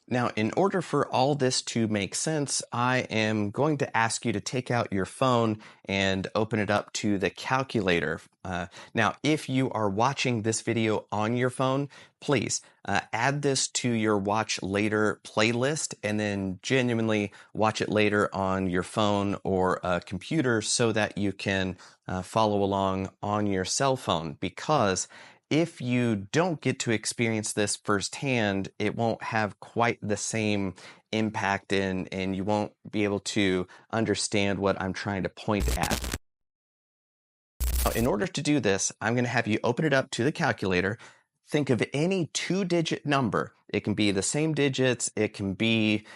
Now, in order for all this to make sense, I am going to ask you to take out your phone and open it up to the calculator. Now, if you are watching this video on your phone, please add this to your watch later playlist and then genuinely watch it later on your phone or a computer so that you can follow along on your cell phone, because if you don't get to experience this firsthand, it won't have quite the same impact and you won't be able to understand what I'm trying to point at. Now, in order to do this, I'm going to have you open it up to the calculator. Think of any two-digit number. It can be the same digits, it can be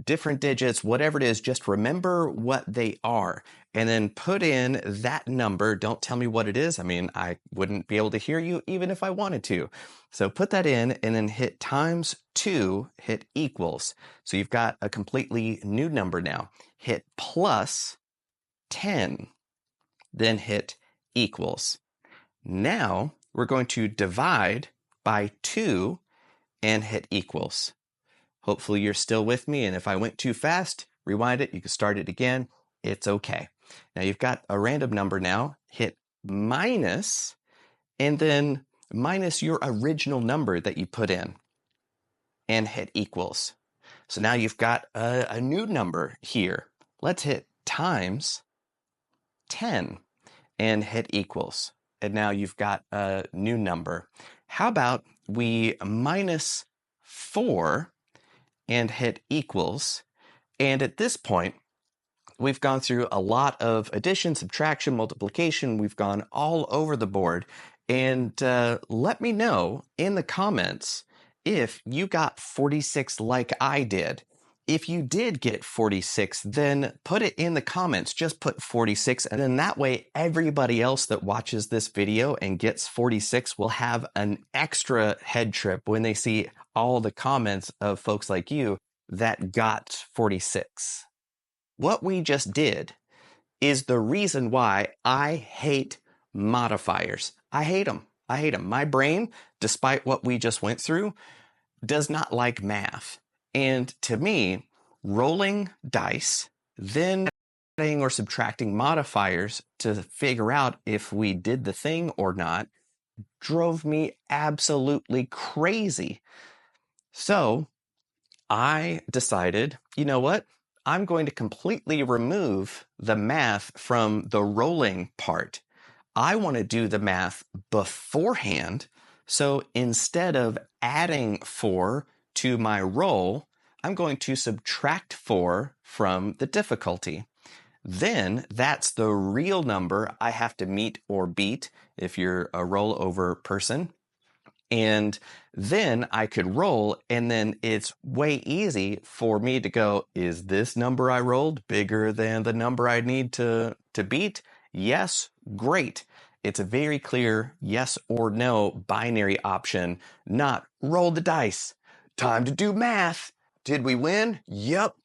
different digits, whatever it is, just remember what they are. And then put in that number. Don't tell me what it is. I mean, I wouldn't be able to hear you even if I wanted to. So put that in and then hit times 2, hit equals. So you've got a completely new number now. Hit plus 10, then hit equals. Now we're going to divide by 2 and hit equals. Hopefully you're still with me, and if I went too fast, rewind it. You can start it again. It's okay. Now you've got a random number now. Hit minus, and then minus your original number that you put in, and hit equals. So now you've got a new number here. Let's hit times 10 and hit equals. And now you've got a new number. How about we minus 4 and hit equals? And at this point, we've gone through a lot of addition, subtraction, multiplication. We've gone all over the board. And let me know in the comments if you got 46 like I did. If you did get 46, then put it in the comments. Just put 46, and then that way everybody else that watches this video and gets 46 will have an extra head trip when they see all the comments of folks like you that got 46. What we just did is the reason why I hate modifiers. I hate them. I hate them. My brain, despite what we just went through, does not like math. And to me, rolling dice, then adding or subtracting modifiers to figure out if we did the thing or not, drove me absolutely crazy. So I decided, you know what? I'm going to completely remove the math from the rolling part. I want to do the math beforehand. So instead of adding 4 to my roll, I'm going to subtract 4 from the difficulty. Then that's the real number I have to meet or beat if you're a rollover person. And then I could roll, and then it's way easy for me to go, is this number I rolled bigger than the number I need to beat? Yes, great. It's a very clear yes or no binary option, not roll the dice. Time to do math. Did we win? Yep.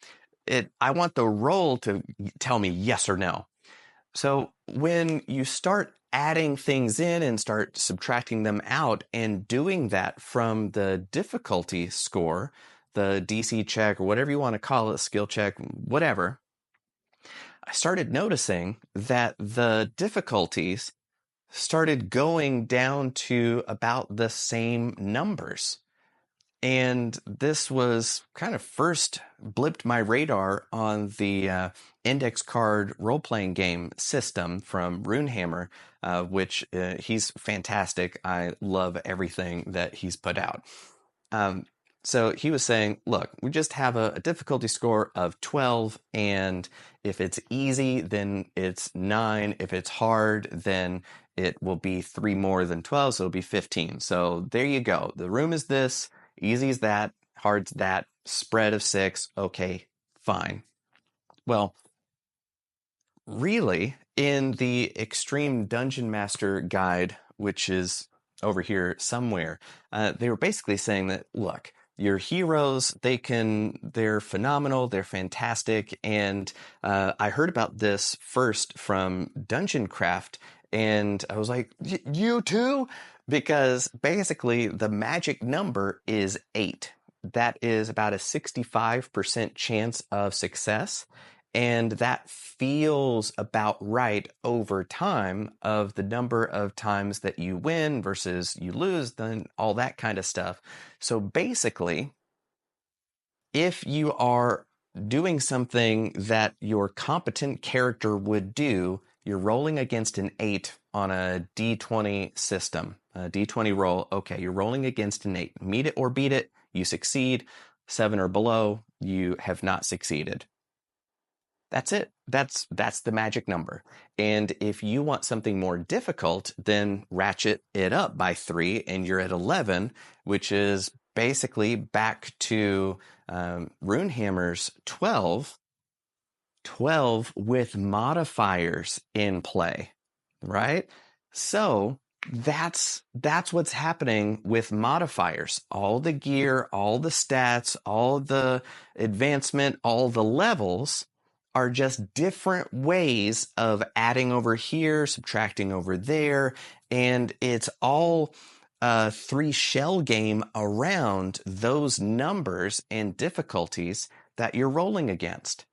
I want the roll to tell me yes or no. So when you start adding things in and start subtracting them out and doing that from the difficulty score, the DC check or whatever you want to call it, skill check, whatever, I started noticing that the difficulties started going down to about the same numbers. And this was kind of first blipped my radar on the index card role-playing game system from Runehammer, which he's fantastic. I love everything that he's put out. So he was saying, look, we just have a difficulty score of 12, and if it's easy, then it's 9. If it's hard, then it will be 3 more than 12, so it'll be 15. So there you go. The room is this, easy is that, hard's that, spread of 6, okay, fine. Well, really, in the Extreme Dungeon Master Guide, which is over here somewhere, they were basically saying that, look, your heroes, they're phenomenal, they're fantastic, and I heard about this first from Dungeon Craft, and I was like, you too? Because basically the magic number is 8. that is about a 65% chance of success. And that feels about right over time of the number of times that you win versus you lose, then all that kind of stuff. So basically, if you are doing something that your competent character would do, you're rolling against an 8 on a d20 system, a d20 roll. Okay, you're rolling against an 8. Meet it or beat it, you succeed. 7 or below, you have not succeeded. That's it. That's the magic number. And if you want something more difficult, then ratchet it up by 3 and you're at 11, which is basically back to Runehammer's 12 with modifiers in play, right? So that's what's happening with modifiers. All the gear, all the stats, all the advancement, all the levels are just different ways of adding over here, subtracting over there, and it's all a 3 shell game around those numbers and difficulties that you're rolling against.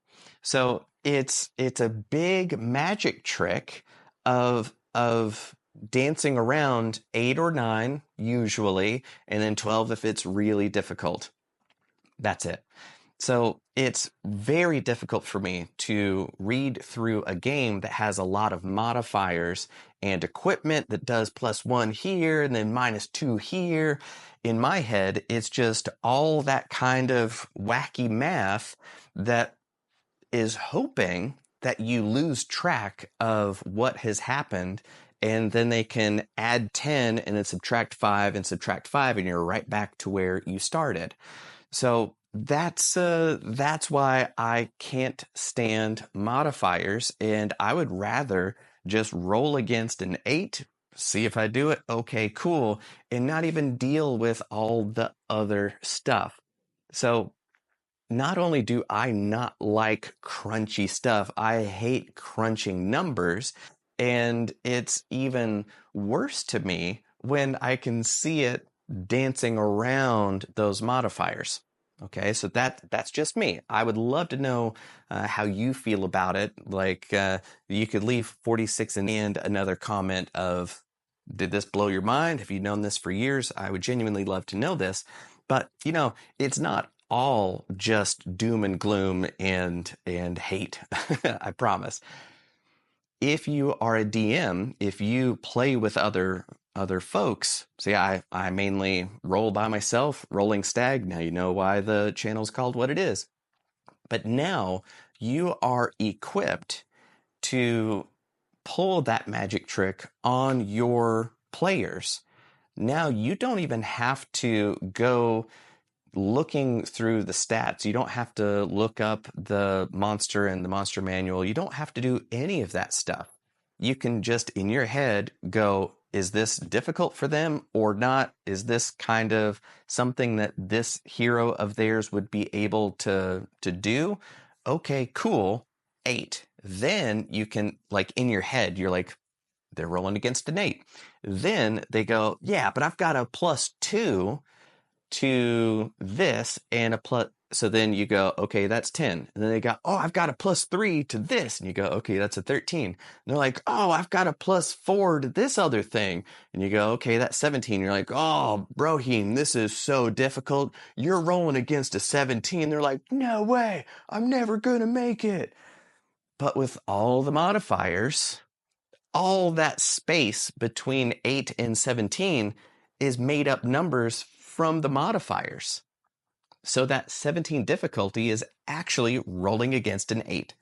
So it's a big magic trick of dancing around 8 or 9 usually, and then 12 if it's really difficult. That's it. So it's very difficult for me to read through a game that has a lot of modifiers and equipment that does +1 here and then -2 here. In my head, it's just all that kind of wacky math that is hoping that you lose track of what has happened, and then they can add 10 and then subtract 5 and subtract 5, and you're right back to where you started. So that's why I can't stand modifiers, and I would rather just roll against an 8, see if I do it, okay, cool, and not even deal with all the other stuff. So not only do I not like crunchy stuff, I hate crunching numbers, and it's even worse to me when I can see it dancing around those modifiers. Okay, so that's just me. I would love to know how you feel about it. Like, you could leave 46 and another comment of, did this blow your mind? Have you known this for years? I would genuinely love to know this. But, it's not all just doom and gloom and hate. I promise. If you are a DM, if you play with other folks, see, I mainly roll by myself, rolling stag. Now you know why the channel's called what it is. But now you are equipped to pull that magic trick on your players. Now you don't even have to go looking through the stats. You don't have to look up the monster and the monster manual. You don't have to do any of that stuff. You can just in your head go, is this difficult for them or not? Is this kind of something that this hero of theirs would be able to do? Okay, cool. 8. Then you can, like, in your head, you're like, they're rolling against an 8. Then they go, yeah, but I've got a +2 to this and a plus. So then you go, okay, that's 10. And then they go, oh, I've got a +3 to this. And you go, okay, that's a 13. And they're like, oh, I've got a +4 to this other thing. And you go, okay, that's 17. You're like, oh, Brohim, this is so difficult. You're rolling against a 17. They're like, no way, I'm never going to make it. But with all the modifiers, all that space between 8 and 17 is made up numbers from the modifiers. So that 17 difficulty is actually rolling against an 8.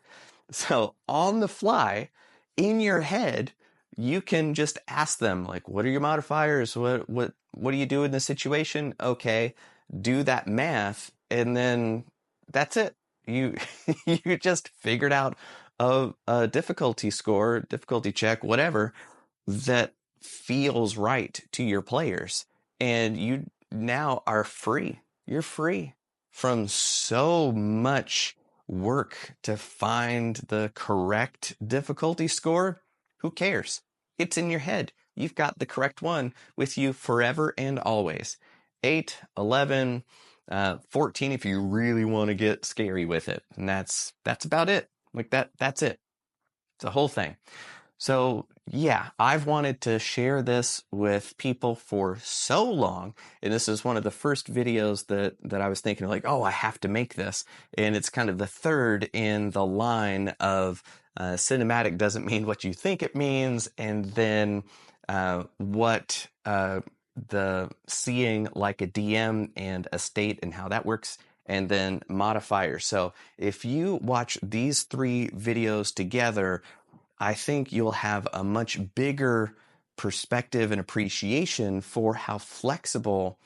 So on the fly, in your head, you can just ask them, like, what are your modifiers? What do you do in this situation? Okay, do that math, and then that's it. You you just figured out a difficulty score, difficulty check, whatever, that feels right to your players. And you now are free. You're free from so much work to find the correct difficulty score. Who cares? It's in your head. You've got the correct one with you forever and always. 8, 11, 14 if you really want to get scary with it. And that's about it. Like that's it. It's the whole thing. So yeah, I've wanted to share this with people for so long, and this is one of the first videos that I was thinking like, oh, I have to make this, and it's kind of the third in the line of cinematic doesn't mean what you think it means, and then what the seeing like a DM and a state and how that works, and then modifiers. So if you watch these three videos together, I think you'll have a much bigger perspective and appreciation for how flexible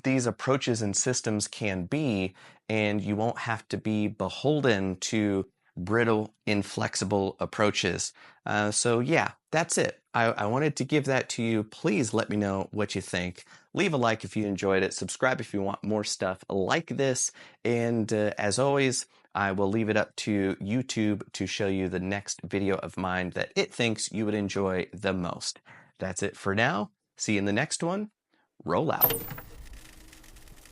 these approaches and systems can be, and you won't have to be beholden to brittle, inflexible approaches. So yeah, that's it. I wanted to give that to you. Please let me know what you think. Leave a like if you enjoyed it. Subscribe if you want more stuff like this. And as always, I will leave it up to YouTube to show you the next video of mine that it thinks you would enjoy the most. That's it for now. See you in the next one. Roll out.